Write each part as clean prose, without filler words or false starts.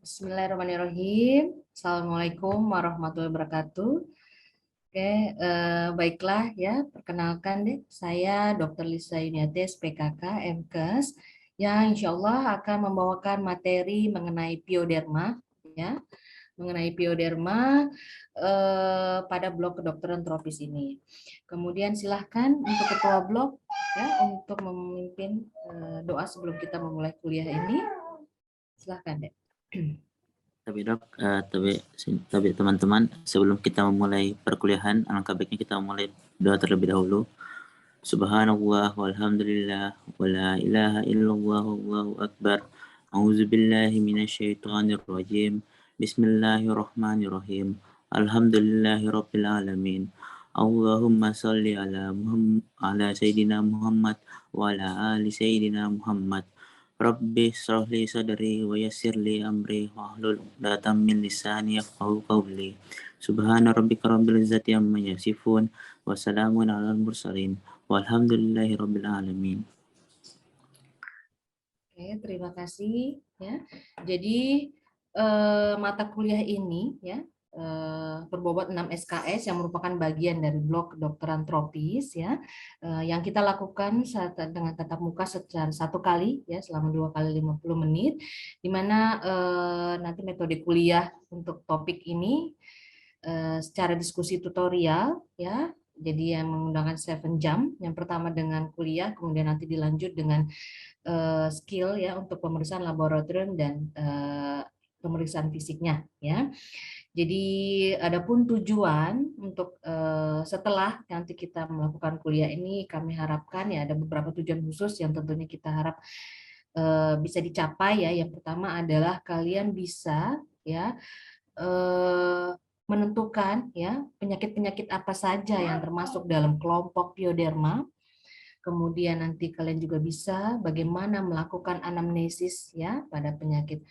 Bismillahirrahmanirrahim. Assalamualaikum warahmatullahi wabarakatuh. Oke, baiklah ya, perkenalkan deh, saya Dr. Lisa Yuniatis, PKK, MKes, yang insya Allah akan membawakan materi mengenai pioderma, ya, mengenai pioderma pada blok kedokteran tropis ini. Kemudian silahkan untuk ketua blok ya untuk memimpin doa sebelum kita memulai kuliah ini. Silahkan deh. Tapi dok, tapi teman-teman, sebelum kita memulai perkuliahan, alangkah baiknya kita memulai doa terlebih dahulu. Subhanallah walhamdulillah wa la ilaha illallah wallahu akbar. A'udzubillahi minasyaitonir rajim. Bismillahirrahmanirrahim. Alhamdulillahirabbil alamin. Allahumma salli ala sayyidina Muhammad wa ala ali sayyidina Muhammad. Rabbi shrah li sadri wa yassir li amri wahlul 'uqdatam min lisani yafqahu qawli. Subhana rabbika rabbil izzati amma yasifun wa salamun 'alal mursalin walhamdulillahi rabbil alamin. Oke, terima kasih ya. Jadi mata kuliah ini ya berbobot 6 SKS yang merupakan bagian dari blok kedokteran tropis ya yang kita lakukan dengan tatap muka secara satu kali ya selama 2 kali 50 menit di mana nanti metode kuliah untuk topik ini secara diskusi tutorial ya. Jadi yang menggunakan 7 jam. Yang pertama dengan kuliah, kemudian nanti dilanjut dengan skill ya untuk pemeriksaan laboratorium dan pemeriksaan fisiknya ya. Jadi adapun tujuan untuk setelah nanti kita melakukan kuliah ini, kami harapkan ya ada beberapa tujuan khusus yang tentunya kita harap bisa dicapai ya. Yang pertama adalah kalian bisa ya menentukan ya penyakit-penyakit apa saja yang termasuk dalam kelompok pioderma. Kemudian nanti kalian juga bisa bagaimana melakukan anamnesis ya pada penyakit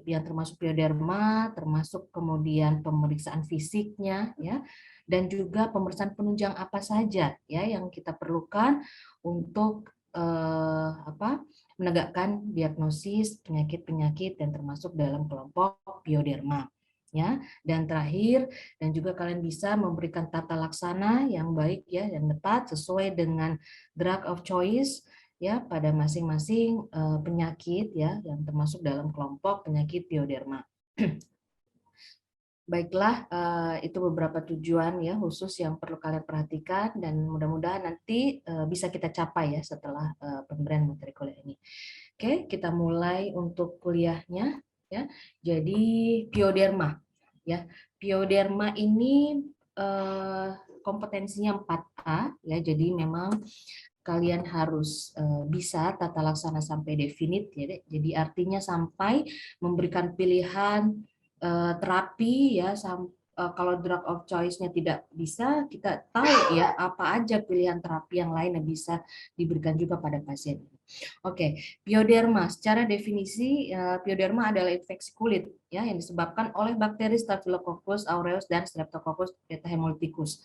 yang termasuk pioderma, termasuk kemudian pemeriksaan fisiknya ya, dan juga pemeriksaan penunjang apa saja ya yang kita perlukan untuk menegakkan diagnosis penyakit-penyakit dan termasuk dalam kelompok pioderma. Ya, dan terakhir dan juga kalian bisa memberikan tata laksana yang baik ya dan tepat sesuai dengan drug of choice ya pada masing-masing penyakit ya yang termasuk dalam kelompok penyakit pioderma. Baiklah, itu beberapa tujuan ya khusus yang perlu kalian perhatikan dan mudah-mudahan nanti bisa kita capai ya setelah pemberian materi kuliah ini. Oke, kita mulai untuk kuliahnya ya. Jadi pioderma ya. Pioderma ini kompetensinya 4A ya. Jadi memang kalian harus bisa tata laksana sampai definite ya. Jadi artinya sampai memberikan pilihan terapi ya kalau drug of choice-nya tidak bisa, kita tahu ya apa aja pilihan terapi yang lain yang bisa diberikan juga pada pasien. Oke, pioderma secara definisi pioderma adalah infeksi kulit ya yang disebabkan oleh bakteri Staphylococcus aureus dan Streptococcus beta hemolyticus.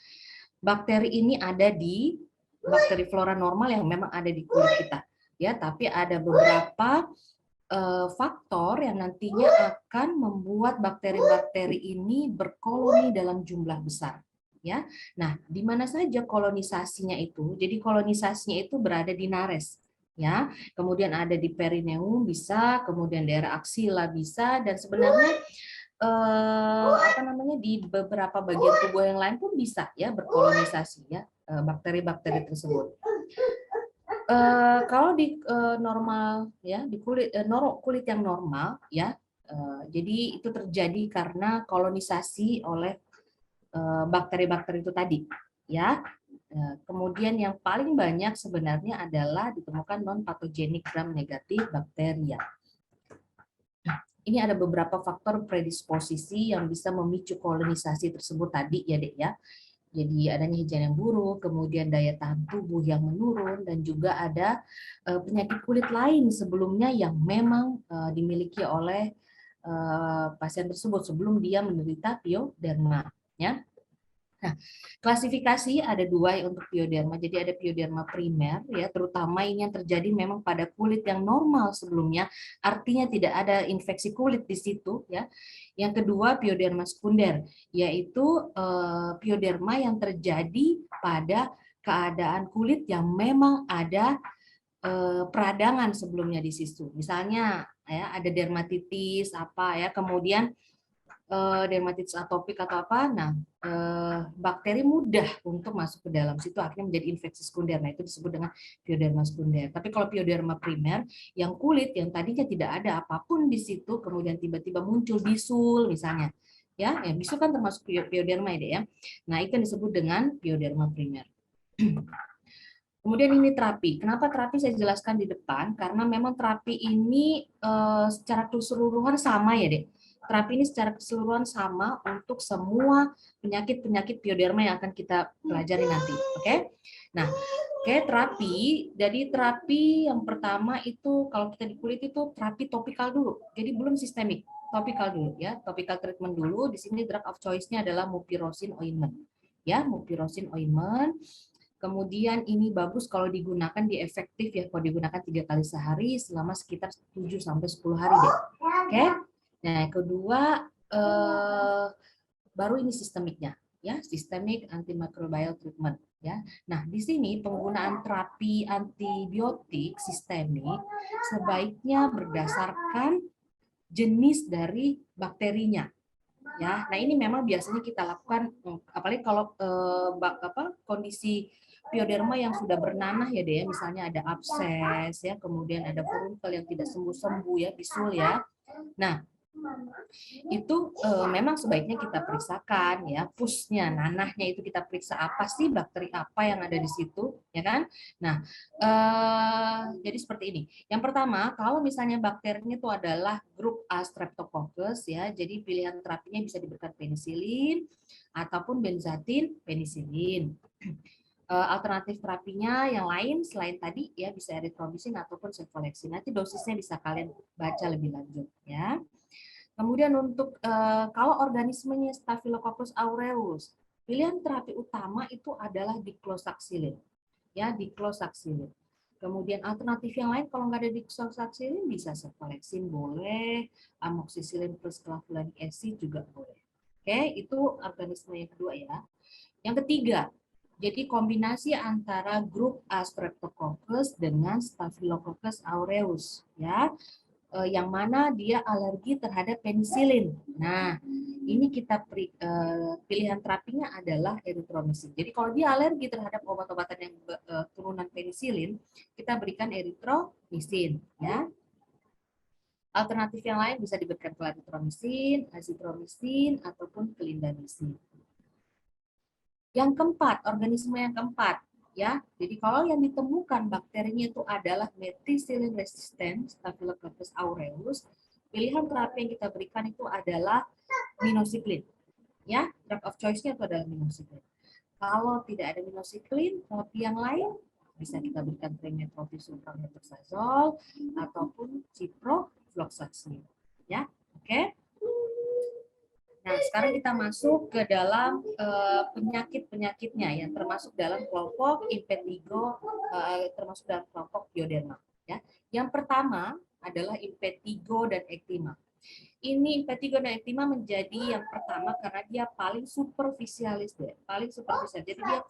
Bakteri ini ada di bakteri flora normal yang memang ada di kulit kita ya, tapi ada beberapa faktor yang nantinya akan membuat bakteri-bakteri ini berkoloni dalam jumlah besar ya. Nah, di mana saja kolonisasinya itu? Jadi kolonisasinya itu berada di nares ya. Kemudian ada di perineum bisa, kemudian daerah aksila bisa dan sebenarnya di beberapa bagian tubuh yang lain pun bisa ya berkolonisasi ya bakteri-bakteri tersebut. Kalau di normal ya di kulit yang normal ya jadi itu terjadi karena kolonisasi oleh bakteri-bakteri itu tadi ya. Kemudian yang paling banyak sebenarnya adalah ditemukan non patogenik gram negatif bakteria. Ini ada beberapa faktor predisposisi yang bisa memicu kolonisasi tersebut tadi ya Dek ya. Jadi adanya hijauan yang buruk, kemudian daya tahan tubuh yang menurun, dan juga ada penyakit kulit lain sebelumnya yang memang dimiliki oleh pasien tersebut sebelum dia menderita pioderma. Ya. Nah, klasifikasi ada dua ya untuk pioderma. Jadi ada pioderma primer ya, terutama ini yang terjadi memang pada kulit yang normal sebelumnya, artinya tidak ada infeksi kulit di situ ya. Yang kedua pioderma sekunder, yaitu pioderma yang terjadi pada keadaan kulit yang memang ada peradangan sebelumnya di situ. Misalnya ya ada dermatitis apa ya, kemudian dermatitis atopik atau apa. Nah, bakteri mudah untuk masuk ke dalam situ akhirnya menjadi infeksi sekunder. Nah, itu disebut dengan pioderma sekunder. Tapi kalau pioderma primer yang kulit yang tadinya tidak ada apapun di situ kemudian tiba-tiba muncul bisul misalnya. Ya, bisul kan termasuk pioderma ya. Nah, itu yang disebut dengan pioderma primer. Kemudian ini terapi. Kenapa terapi saya jelaskan di depan? Karena memang terapi ini secara keseluruhan sama ya, Dek. Terapi ini secara keseluruhan sama untuk semua penyakit-penyakit pioderma yang akan kita pelajari nanti. Oke? Nah, oke, terapi. Jadi terapi yang pertama itu kalau kita di kulit itu terapi topikal dulu. Jadi belum sistemik, topikal dulu ya. Topikal treatment dulu. Di sini drug of choice-nya adalah mupirocin ointment. Ya, mupirocin ointment. Kemudian ini bagus kalau digunakan di efektif ya, kalau digunakan 3 kali sehari selama sekitar 7 sampai 10 hari deh. Oke. Nah, kedua baru ini sistemiknya ya, sistemik antimicrobial treatment ya. Nah, di sini penggunaan terapi antibiotik sistemik sebaiknya berdasarkan jenis dari bakterinya ya. Nah, ini memang biasanya kita lakukan apalagi kalau kondisi pioderma yang sudah bernanah ya deh, misalnya ada abses ya, kemudian ada furunkel yang tidak sembuh-sembuh ya, bisul ya. Nah, itu memang sebaiknya kita periksakan ya, pusnya, nanahnya itu kita periksa apa sih bakteri apa yang ada di situ, ya kan? Nah, jadi seperti ini. Yang pertama, kalau misalnya bakterinya itu adalah grup A Streptococcus ya, jadi pilihan terapinya bisa diberikan penisilin ataupun benzatin penisilin. Alternatif terapinya yang lain selain tadi ya bisa eritromisin ataupun cefalexin. Nanti dosisnya bisa kalian baca lebih lanjut ya. Kemudian untuk kalau organismenya Staphylococcus aureus, pilihan terapi utama itu adalah diclosaxilin. Ya, diclosaxilin. Kemudian alternatif yang lain kalau nggak ada diclosaxilin bisa cefalexin boleh, amoxicillin plus clavulanic acid juga boleh. Oke, itu organisme yang kedua ya. Yang ketiga, jadi kombinasi antara grup A Streptococcus dengan Staphylococcus aureus ya, yang mana dia alergi terhadap penisilin. Nah, ini kita pilihan terapinya adalah eritromisin. Jadi kalau dia alergi terhadap obat-obatan yang turunan penisilin, kita berikan eritromisin ya. Alternatif yang lain bisa diberikan clarithromycin, azitromycin ataupun clindamycin. Yang keempat, organisme yang keempat, ya. Jadi kalau yang ditemukan bakterinya itu adalah methicillin resistant Staphylococcus aureus, pilihan terapi yang kita berikan itu adalah minocycline, ya. Drug of choice-nya itu adalah minocycline. Kalau tidak ada minocycline, terapi yang lain bisa kita berikan trimetoprim sulfamethoxazole ataupun ciprofloxacin, ya. Oke. Nah, sekarang kita masuk ke dalam penyakit-penyakitnya yang termasuk dalam kelompok impetigo, termasuk dalam kelompok pioderma. Ya. Yang pertama adalah impetigo dan ektima. Ini impetigo dan ektima menjadi yang pertama karena dia paling superficialis deh, paling superficial. Jadi dia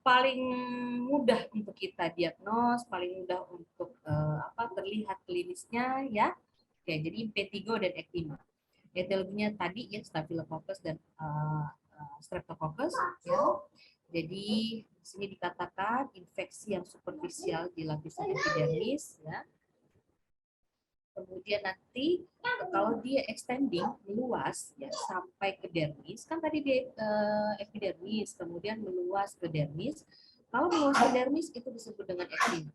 paling mudah untuk kita diagnos, paling mudah untuk terlihat klinisnya ya. Oke, jadi impetigo dan ektima. Etiologinya tadi ya Staphylococcus dan Streptococcus ya. Jadi di sini dikatakan infeksi yang superficial di lapisan epidermis ya. Kemudian nanti kalau dia extending meluas ya sampai ke dermis, kan tadi dia epidermis, kemudian meluas ke dermis. Kalau meluas ke dermis itu disebut dengan ektima.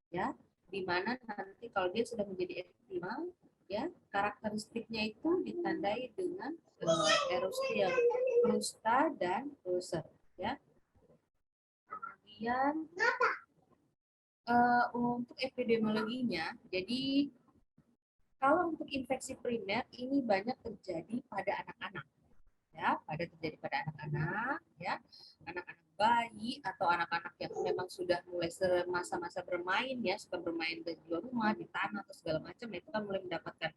Ya, di mana nanti kalau dia sudah menjadi ektima ya karakteristiknya itu ditandai dengan erosi yang krusta dan ulcer ya. Kemudian untuk epidemiologinya, jadi kalau untuk infeksi primer ini banyak terjadi pada anak-anak ya, terjadi pada anak-anak, ya, anak-anak bayi atau anak-anak yang memang sudah mulai masa-masa bermain, ya, suka bermain di luar rumah, di tanah atau segala macam, itu kan mulai mendapatkan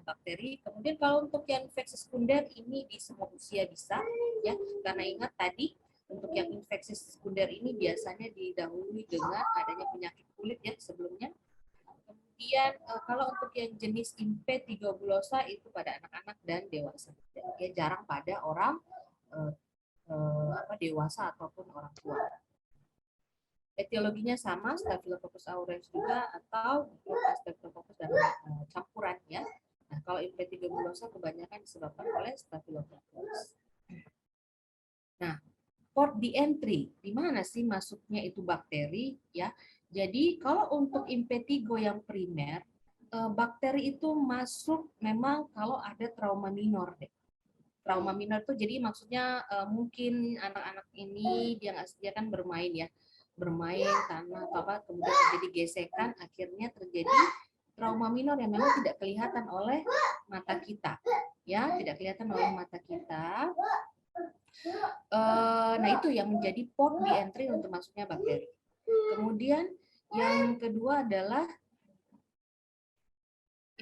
bakteri. Kemudian kalau untuk yang infeksi sekunder ini di semua usia bisa, ya, karena ingat tadi untuk yang infeksi sekunder ini biasanya didahului dengan adanya penyakit kulit ya sebelumnya. Kemudian kalau untuk yang jenis impetigobulosa itu pada anak-anak dan dewasa, ya jarang pada orang dewasa ataupun orang tua. Etiologinya sama, Staphylococcus aureus juga atau Staphylococcus dan campurannya. Nah, kalau impetigobulosa kebanyakan disebabkan oleh Staphylococcus. Nah, port di entry, di mana sih masuknya itu bakteri ya? Jadi kalau untuk impetigo yang primer, bakteri itu masuk memang kalau ada trauma minor deh. Trauma minor itu jadi maksudnya mungkin anak-anak ini dia kan bermain ya, bermain tanah atau apa, kemudian terjadi gesekan, akhirnya terjadi trauma minor yang memang tidak kelihatan oleh mata kita, ya tidak kelihatan oleh mata kita. Nah itu yang menjadi port di entry untuk masuknya bakteri. Kemudian yang kedua adalah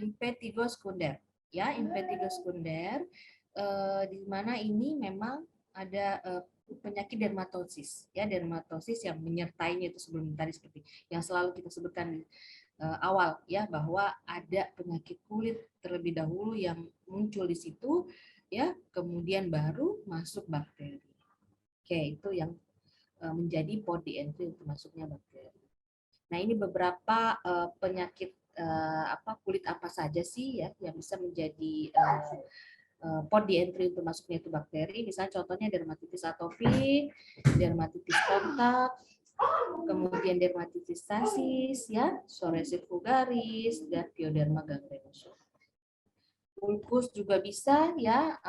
impetigo sekunder, ya impetigo sekunder, di mana ini memang ada penyakit dermatosis, ya dermatosis yang menyertainya itu sebelum tadi seperti yang selalu kita sebutkan di awal, ya bahwa ada penyakit kulit terlebih dahulu yang muncul di situ, ya kemudian baru masuk bakteri. Oke, itu yang menjadi port di entry untuk masuknya bakteri. Nah, ini beberapa penyakit kulit apa saja sih ya yang bisa menjadi port di entry untuk masuknya itu bakteri. Misalnya contohnya dermatitis atopik, dermatitis kontak, kemudian dermatitis stasis, ya, psoriasis vulgaris, dan pyoderma gangrenosum. Ulkus juga bisa ya,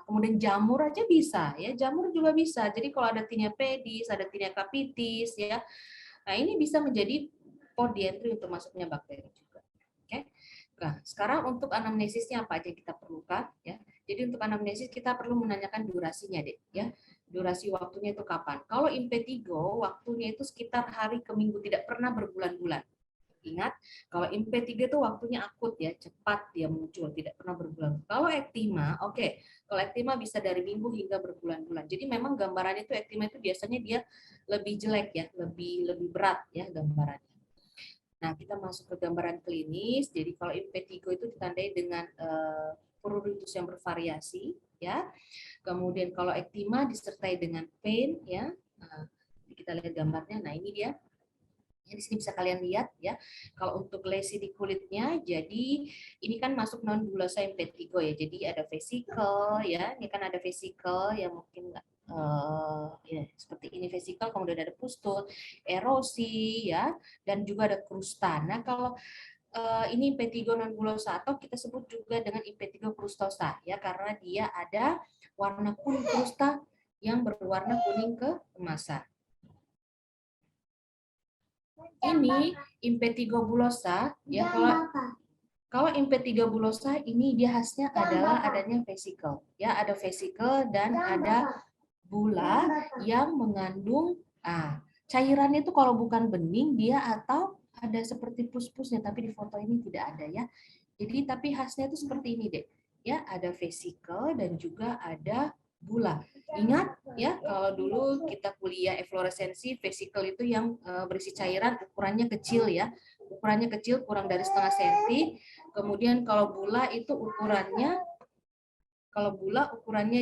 kemudian jamur aja bisa ya, jamur juga bisa. Jadi kalau ada tinea pedis, ada tinea capitis ya, nah ini bisa menjadi port di entry untuk masuknya bakteri juga. Oke. Nah, sekarang untuk anamnesisnya apa aja yang kita perlukan ya. Jadi untuk anamnesis kita perlu menanyakan durasinya deh ya. Durasi waktunya itu kapan? Kalau impetigo waktunya itu sekitar hari ke minggu, tidak pernah berbulan-bulan. Ingat, kalau MP3 itu waktunya akut ya, cepat dia muncul, tidak pernah berbulan. Kalau ektima, oke. Kalau ektima bisa dari minggu hingga berbulan-bulan. Jadi memang gambarannya itu ektima itu biasanya dia lebih jelek ya, lebih berat ya gambarannya. Nah, kita masuk ke gambaran klinis. Jadi kalau impetigo itu ditandai dengan pruritus yang bervariasi ya. Kemudian kalau ektima disertai dengan pain ya. Nah, kita lihat gambarnya. Nah, ini dia. Di sini bisa kalian lihat ya. Kalau untuk lesi di kulitnya, jadi ini kan masuk non bulosa impetigo ya. Jadi ada vesicle ya. Ini kan ada vesicle yang mungkin ya, seperti ini vesicle, kemudian ada pustul, erosi ya, dan juga ada krusta. Nah kalau ini impetigo non bulosa atau kita sebut juga dengan impetigo krustosa ya, karena dia ada warna kuning krusta yang berwarna kuning keemasan. Ini impetigo bulosa ya, kalau impetigo bulosa ini dia khasnya adalah adanya vesicle ya, ada vesicle dan ada bula yang mengandung cairannya itu kalau bukan bening dia atau ada seperti pus-pusnya, tapi di foto ini tidak ada ya. Jadi tapi khasnya itu seperti ini deh ya, ada vesicle dan juga ada bula. Ingat ya, kalau dulu kita kuliah efloresensi, vesicle itu yang berisi cairan ukurannya kecil ya, ukurannya kecil kurang dari setengah senti. Kemudian kalau bula itu ukurannya,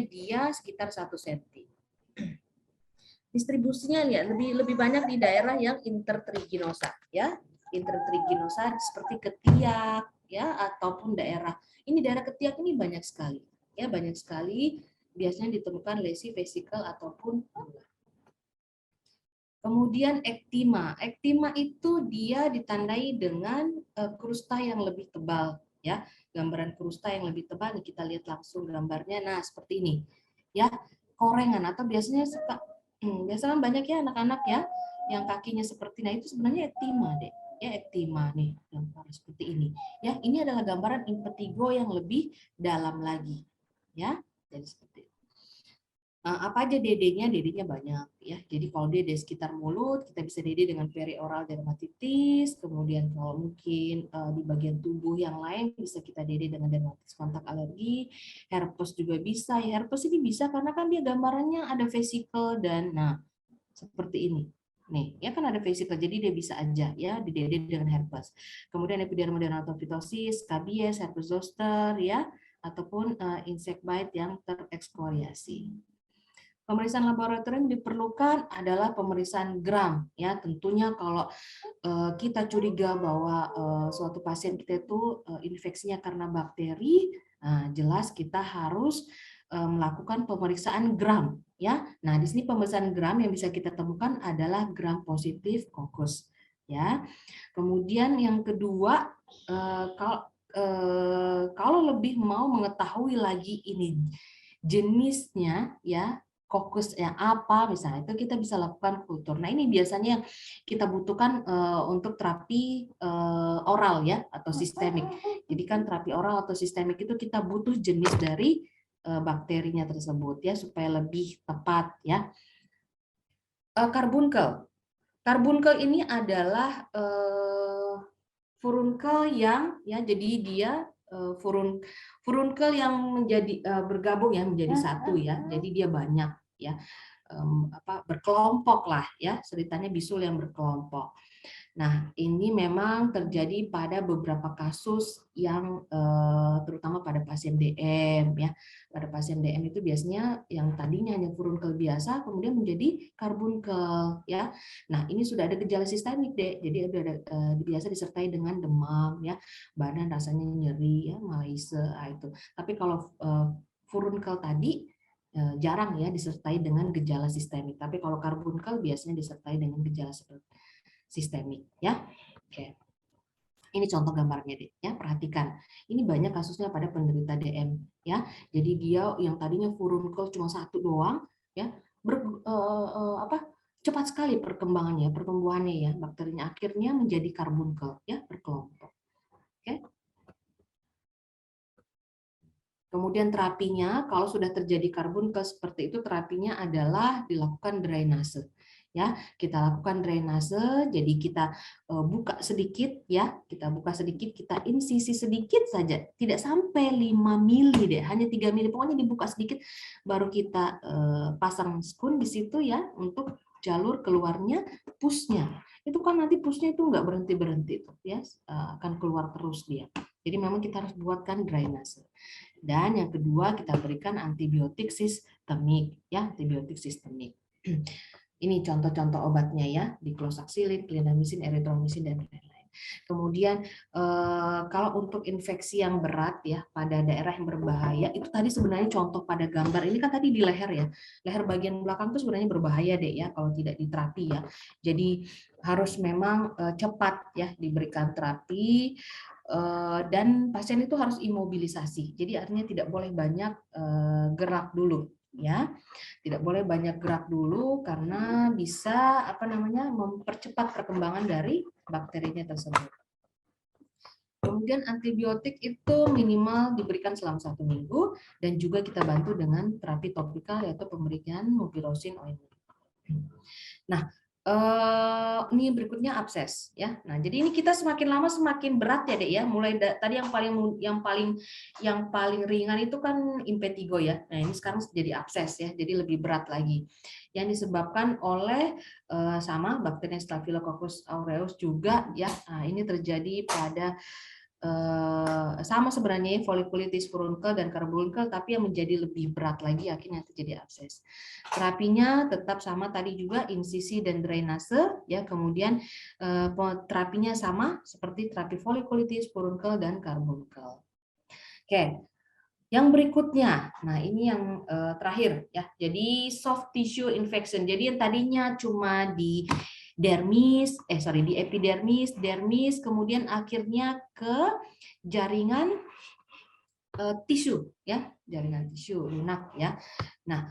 dia sekitar 1 senti. Distribusinya lihat lebih banyak di daerah yang intertriginosa ya, intertriginosa seperti ketiak ya, ataupun daerah ini, daerah ketiak ini banyak sekali ya, banyak sekali biasanya ditemukan lesi vesicle ataupun bula. Kemudian ektima. Ektima itu dia ditandai dengan krusta yang lebih tebal ya. Gambaran krusta yang lebih tebal, kita lihat langsung gambarnya. Nah, seperti ini. Ya, korengan atau biasanya biasanya banyak ya anak-anak ya yang kakinya seperti, nah itu sebenarnya ektima deh. Ya, ektima nih, gambar seperti ini. Ya, ini adalah gambaran impetigo yang lebih dalam lagi. Ya, jadi seperti itu. Apa aja DD-nya? DD-nya banyak ya. Jadi kalau DD sekitar mulut, kita bisa DD dengan perioral dermatitis. Kemudian kalau mungkin di bagian tubuh yang lain bisa kita DD dengan dermatitis kontak alergi. Herpes juga bisa. Ya, herpes ini bisa karena kan dia gambarannya ada vesikel dan nah seperti ini. Nih, ya kan ada vesikel, jadi dia bisa aja ya di DD dengan herpes. Kemudian epidermal dermatofitosis, KBS, herpes zoster ya, ataupun insect bite yang terekskoriasi. Pemeriksaan laboratorium diperlukan adalah pemeriksaan gram ya. Tentunya kalau kita curiga bahwa suatu pasien kita itu infeksinya karena bakteri, jelas kita harus melakukan pemeriksaan gram ya. Nah, di sini pemeriksaan gram yang bisa kita temukan adalah gram positif kokus ya. Kemudian yang kedua, kalau lebih mau mengetahui lagi ini jenisnya ya, kokus yang apa misalnya, itu kita bisa lakukan kultur. Nah, ini biasanya yang kita butuhkan untuk terapi oral ya atau sistemik. Jadi kan terapi oral atau sistemik itu kita butuh jenis dari bakterinya tersebut ya supaya lebih tepat ya. Karbunkel. Karbunkel ini adalah furunkel yang ya jadi dia furunkel yang menjadi bergabung ya menjadi satu ya. Jadi dia banyak ya. Berkelompok lah ya, ceritanya bisul yang berkelompok. Nah, ini memang terjadi pada beberapa kasus yang terutama pada pasien DM ya. Pada pasien DM itu biasanya yang tadinya hanya furunkel biasa kemudian menjadi karbunkel ya. Nah, ini sudah ada gejala sistemik deh. Jadi ada biasa disertai dengan demam ya, badan rasanya nyeri ya, malaise itu. Tapi kalau furunkel tadi jarang ya disertai dengan gejala sistemik. Tapi kalau karbunkel biasanya disertai dengan gejala seperti sistemik ya. Oke. Ini contoh gambarnya deh ya, perhatikan. Ini banyak kasusnya pada penderita DM ya. Jadi dia yang tadinya furunkel cuma satu doang ya, cepat sekali perkembangannya, pertumbuhannya ya, bakterinya akhirnya menjadi karbunkel ya, berkelompok. Oke. Kemudian terapinya, kalau sudah terjadi karbunkel seperti itu, terapinya adalah dilakukan drainase. Ya, kita lakukan drainase, jadi kita buka sedikit ya, kita buka sedikit, kita insisi sedikit saja, tidak sampai 5 mili deh, hanya 3 mili, pokoknya dibuka sedikit, baru kita pasang skun di situ ya, untuk jalur keluarnya pusnya. Itu kan nanti pusnya itu nggak berhenti-berhenti tuh ya, akan keluar terus dia. Jadi memang kita harus buatkan drainase. Dan yang kedua kita berikan antibiotik sistemik ya, antibiotik sistemik. Ini contoh-contoh obatnya ya, diklosaksilin, clindamycin, erythromycin dan lain-lain. Kemudian kalau untuk infeksi yang berat ya pada daerah yang berbahaya itu tadi sebenarnya contoh pada gambar ini kan tadi di leher ya, leher bagian belakang itu sebenarnya berbahaya deh ya kalau tidak diterapi ya. Jadi harus memang cepat ya diberikan terapi. Dan pasien itu harus imobilisasi. Jadi artinya tidak boleh banyak gerak dulu ya. Tidak boleh banyak gerak dulu karena bisa mempercepat perkembangan dari bakterinya tersebut. Kemudian antibiotik itu minimal diberikan selama 1 minggu dan juga kita bantu dengan terapi topikal yaitu pemberian mupirocin ointment. Nah, ini berikutnya abses ya. Nah, jadi ini kita semakin lama semakin berat ya, Dek ya. Mulai tadi yang paling ringan itu kan impetigo ya. Nah, ini sekarang jadi abses ya. Jadi lebih berat lagi. Yang disebabkan oleh sama bakteri Staphylococcus aureus juga ya. Nah, ini terjadi pada sama sebenarnya folikulitis furunkel dan karbunkel, tapi yang menjadi lebih berat lagi akhirnya terjadi abses. Terapinya tetap sama tadi juga insisi dan drainase ya, kemudian terapinya sama seperti terapi folikulitis furunkel dan karbunkel. Oke. Yang berikutnya, nah ini yang terakhir ya. Jadi soft tissue infection. Jadi yang tadinya cuma di dermis, di epidermis, dermis, kemudian akhirnya ke jaringan tisu ya, jaringan tisu lunak ya. Nah,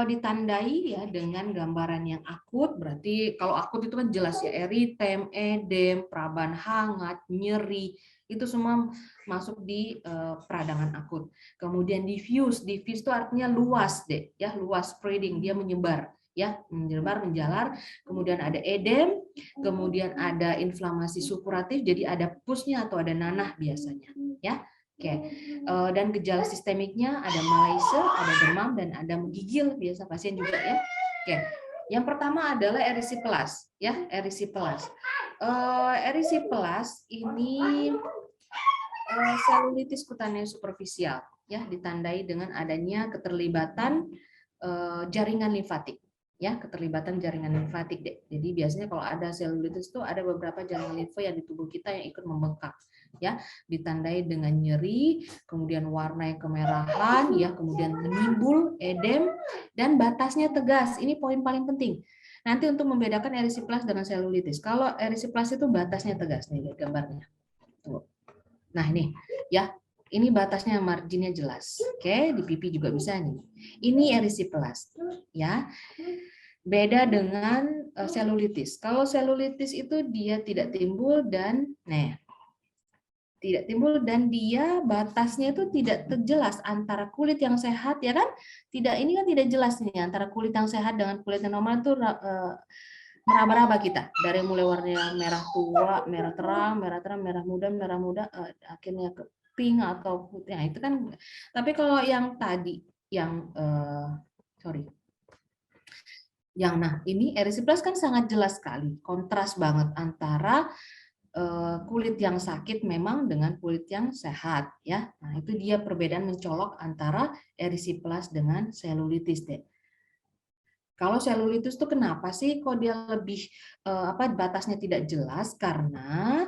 ditandai ya dengan gambaran yang akut, berarti kalau akut itu kan jelas ya, eritem, edem, praban hangat, nyeri Itu semua masuk di peradangan akut. Kemudian diffuse itu artinya luas deh, ya, luas, spreading, dia menyebar, ya, menyebar, menjalar. Kemudian ada edem, kemudian ada inflamasi supuratif, jadi ada pusnya atau ada nanah biasanya, ya. Oke. Dan gejala sistemiknya ada malaise, ada demam, dan ada menggigil biasa pasien juga, ya. Oke. Yang pertama adalah erisiplas, ya, erisiplas. Erisiplas ini selulitis kutaneus superficial, ya, ditandai dengan adanya keterlibatan jaringan limfatik, ya, keterlibatan jaringan limfatik deh. Jadi biasanya kalau ada selulitis itu ada beberapa jaringan limfa yang di tubuh kita yang ikut membengkak, ya, ditandai dengan nyeri, kemudian warna yang kemerahan, ya, kemudian menimbul edem, dan batasnya tegas. Ini poin paling penting. Nanti untuk membedakan erisiplas dengan selulitis. Kalau erisiplas itu batasnya tegas, nih lihat gambarnya. Tuh. Nah, ini ya, ini batasnya, marginnya jelas. Oke, di pipi juga bisa nih. Ini erisiplas, ya. Beda dengan selulitis. Kalau selulitis itu dia tidak timbul dan tidak timbul dan dia batasnya itu tidak jelas antara kulit yang sehat, ya kan? Tidak, ini kan tidak jelas nih antara kulit yang sehat dengan kulit yang normal itu meraba-raba kita dari mulai warna merah tua, merah terang, merah muda, akhirnya ke pink atau putih. Nah, itu kan. Tapi kalau yang tadi, yang ini erisiplas kan sangat jelas sekali, kontras banget antara kulit yang sakit memang dengan kulit yang sehat, ya. Nah, itu dia perbedaan mencolok antara erisiplas dengan selulitis deh. Kalau selulitis itu kenapa sih kok dia lebih batasnya tidak jelas? Karena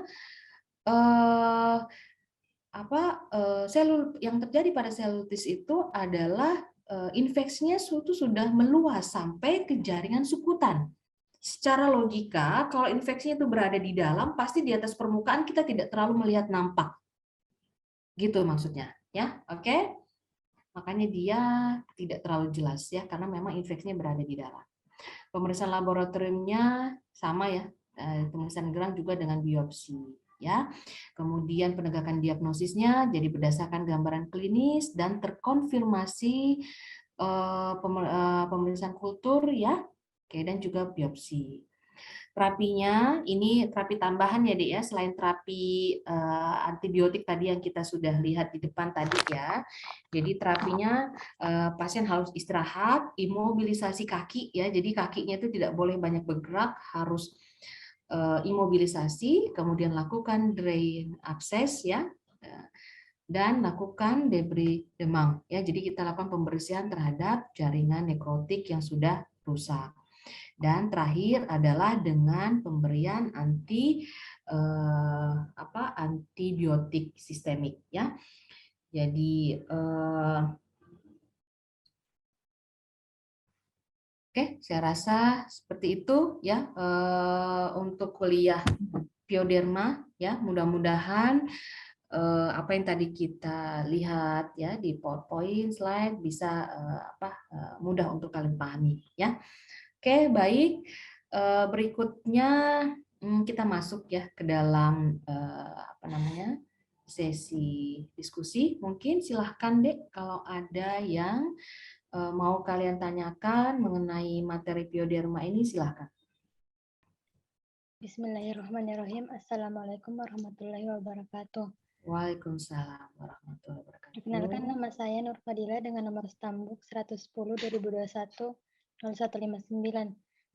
yang terjadi pada selulitis itu adalah infeksinya sudah meluas sampai ke jaringan sukutan. Secara logika, kalau infeksinya itu berada di dalam, pasti di atas permukaan kita tidak terlalu melihat nampak. Gitu maksudnya, ya. Oke? Makanya dia tidak terlalu jelas, ya, karena memang infeksinya berada di dalam. Pemeriksaan laboratoriumnya sama, ya, pemeriksaan gerang juga dengan biopsi, ya. Kemudian penegakan diagnosisnya jadi berdasarkan gambaran klinis dan terkonfirmasi pemeriksaan kultur, ya, oke, dan juga biopsi. Terapinya ini terapi tambahan ya, Dek, ya, selain terapi antibiotik tadi yang kita sudah lihat di depan tadi, ya. Jadi terapinya pasien harus istirahat, imobilisasi kaki, ya. Jadi kakinya itu tidak boleh banyak bergerak, harus imobilisasi, kemudian lakukan drain abses, ya, dan lakukan debris demam, ya. Jadi kita lakukan pembersihan terhadap jaringan nekrotik yang sudah rusak. Dan terakhir adalah dengan pemberian antibiotik sistemik, ya. Jadi oke, saya rasa seperti itu, ya, untuk kuliah Pioderma, ya. Mudah-mudahan apa yang tadi kita lihat, ya, di PowerPoint slide bisa mudah untuk kalian pahami, ya. Oke, baik. Berikutnya kita masuk, ya, ke dalam sesi diskusi. Mungkin silahkan, Dek, kalau ada yang mau kalian tanyakan mengenai materi Pioderma ini, silahkan. Bismillahirrahmanirrahim. Assalamualaikum warahmatullahi wabarakatuh. Waalaikumsalam warahmatullahi wabarakatuh. Perkenalkan, nama saya Nur Fadila dengan nomor stambuk 110/2021 0159.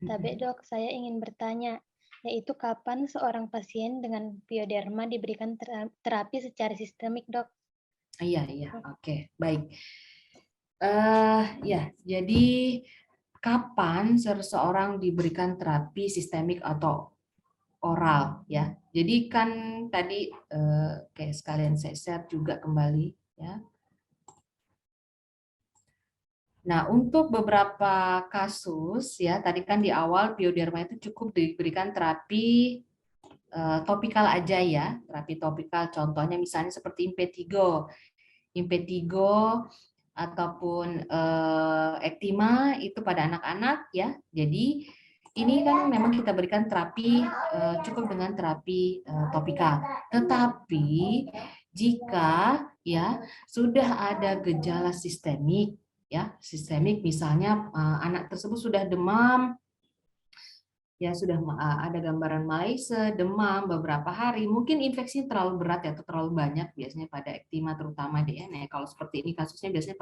Tabek, Dok, saya ingin bertanya, yaitu kapan seorang pasien dengan pioderma diberikan terapi secara sistemik, Dok? Iya, oke, baik. Ya, jadi kapan seseorang diberikan terapi sistemik atau oral, ya. Jadi kan tadi kayak sekalian saya share juga kembali, ya. Nah, untuk beberapa kasus, ya, tadi kan di awal pioderma itu cukup diberikan terapi topikal aja, ya, terapi topikal. Contohnya misalnya seperti impetigo ataupun ektima itu pada anak-anak, ya. Jadi ini kan memang kita berikan terapi cukup dengan terapi topikal. Tetapi jika ya sudah ada gejala sistemik ya, sistemik misalnya anak tersebut sudah demam, ya sudah ada gambaran malaise, demam beberapa hari, mungkin infeksi terlalu berat ya atau terlalu banyak biasanya pada ektima terutama DNA. Kalau seperti ini kasusnya biasanya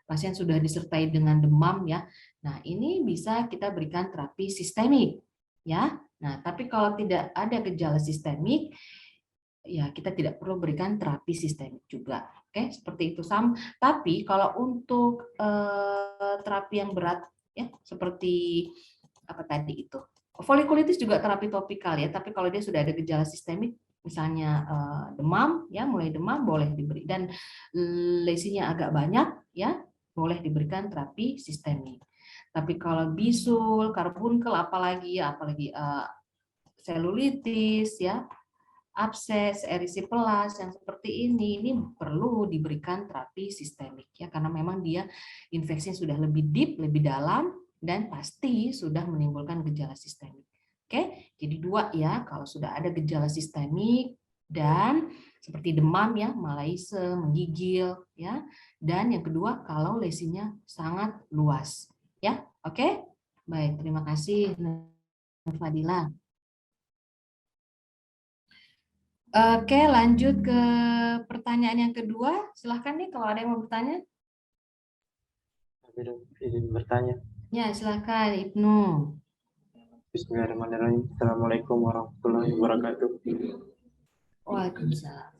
pasien sudah disertai dengan demam ya. Nah, ini bisa kita berikan terapi sistemik ya. Nah, tapi kalau tidak ada gejala sistemik ya kita tidak perlu berikan terapi sistemik juga. Oke, seperti itu Sam. Tapi kalau untuk terapi yang berat ya seperti apa tadi itu, folikulitis juga terapi topikal ya, tapi kalau dia sudah ada gejala sistemik, misalnya demam, ya mulai demam boleh diberi, dan lesinya agak banyak, ya boleh diberikan terapi sistemik. Tapi kalau bisul, karbunkel, apalagi selulitis, ya abses, erisipelas yang seperti ini perlu diberikan terapi sistemik ya, karena memang dia infeksinya sudah lebih deep, lebih dalam, dan pasti sudah menimbulkan gejala sistemik. Oke, jadi dua ya, kalau sudah ada gejala sistemik dan seperti demam ya, malaise, menggigil ya, dan yang kedua kalau lesinya sangat luas ya. Oke, baik, terima kasih Fadila. Oke, lanjut ke pertanyaan yang kedua. Silahkan nih kalau ada yang mau bertanya. Izin bertanya. Ya, silahkan Ibnu. Bismillahirrahmanirrahim. Assalamualaikum warahmatullahi wabarakatuh. Waalaikumsalam.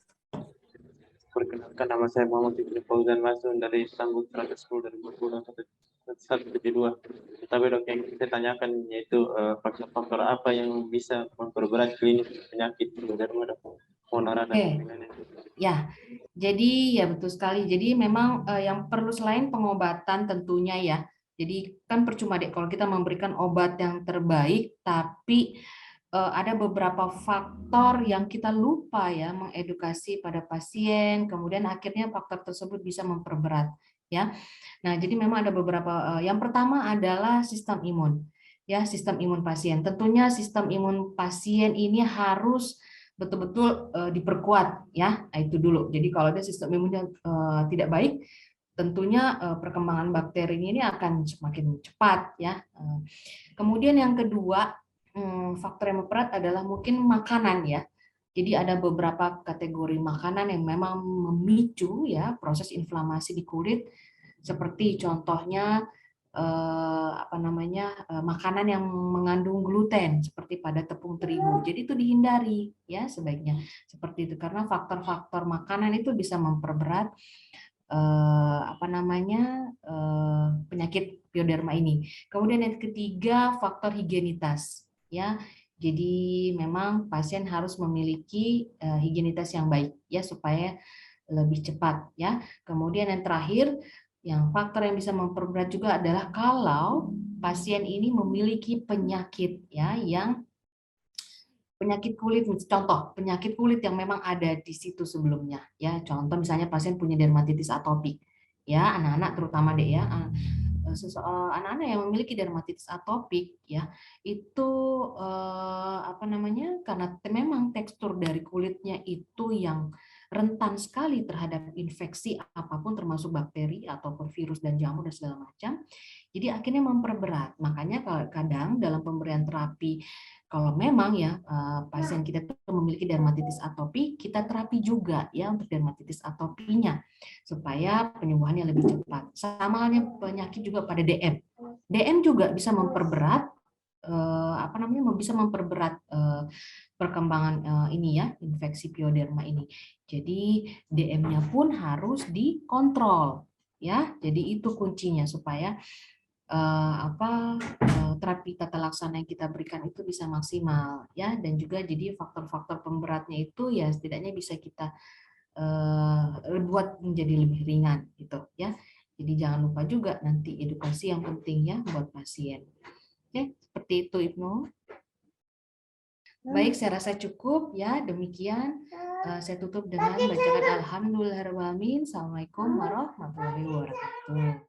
Perkenalkan, nama saya Muhammad Ibnu Fauzan Masun dari Stambuk 110 dari 172. Tapi dok, yang saya tanyakan yaitu faktor-faktor apa yang bisa memperberat klinis penyakit pioderma, dok? Oke. Ya, jadi ya betul sekali. Jadi memang yang perlu selain pengobatan tentunya ya. Jadi kan percuma deh kalau kita memberikan obat yang terbaik, tapi ada beberapa faktor yang kita lupa ya mengedukasi pada pasien, kemudian akhirnya faktor tersebut bisa memperberat ya. Nah, jadi memang ada beberapa. Yang pertama adalah sistem imun, ya sistem imun pasien. Tentunya sistem imun pasien ini harus betul-betul diperkuat ya. Nah, itu dulu. Jadi kalau ada sistem imunnya tidak baik, tentunya perkembangan bakteri ini akan semakin cepat ya. Kemudian yang kedua, faktor yang memperat adalah mungkin makanan ya. Jadi ada beberapa kategori makanan yang memang memicu ya proses inflamasi di kulit, seperti contohnya makanan yang mengandung gluten seperti pada tepung terigu. Jadi itu dihindari ya sebaiknya seperti itu, karena faktor-faktor makanan itu bisa memperberat penyakit pioderma ini. Kemudian yang ketiga, faktor higienitas ya. Jadi memang pasien harus memiliki higienitas yang baik ya supaya lebih cepat ya. Kemudian yang terakhir, yang faktor yang bisa memperberat juga adalah kalau pasien ini memiliki penyakit ya yang penyakit kulit, contoh penyakit kulit yang memang ada di situ sebelumnya ya, contoh misalnya pasien punya dermatitis atopik ya, anak-anak terutama deh ya, anak-anak yang memiliki dermatitis atopik ya itu karena memang tekstur dari kulitnya itu yang rentan sekali terhadap infeksi apapun termasuk bakteri ataupun virus dan jamur dan segala macam, jadi akhirnya memperberat. Makanya kadang dalam pemberian terapi, kalau memang ya pasien kita itu memiliki dermatitis atopi, kita terapi juga ya untuk dermatitis atopinya supaya penyembuhannya lebih cepat. Sama halnya penyakit juga pada DM. DM juga bisa memperberat perkembangan ini ya, infeksi pioderma ini. Jadi DM-nya pun harus dikontrol ya. Jadi itu kuncinya supaya terapi tata laksana yang kita berikan itu bisa maksimal ya, dan juga jadi faktor-faktor pemberatnya itu ya setidaknya bisa kita buat menjadi lebih ringan gitu ya. Jadi jangan lupa juga nanti edukasi yang penting ya buat pasien. Oke, seperti itu Ibnu. Baik, saya rasa cukup ya. Demikian saya tutup dengan bacaan alhamdulillahirobbilalamin. Assalamualaikum warahmatullahi wabarakatuh.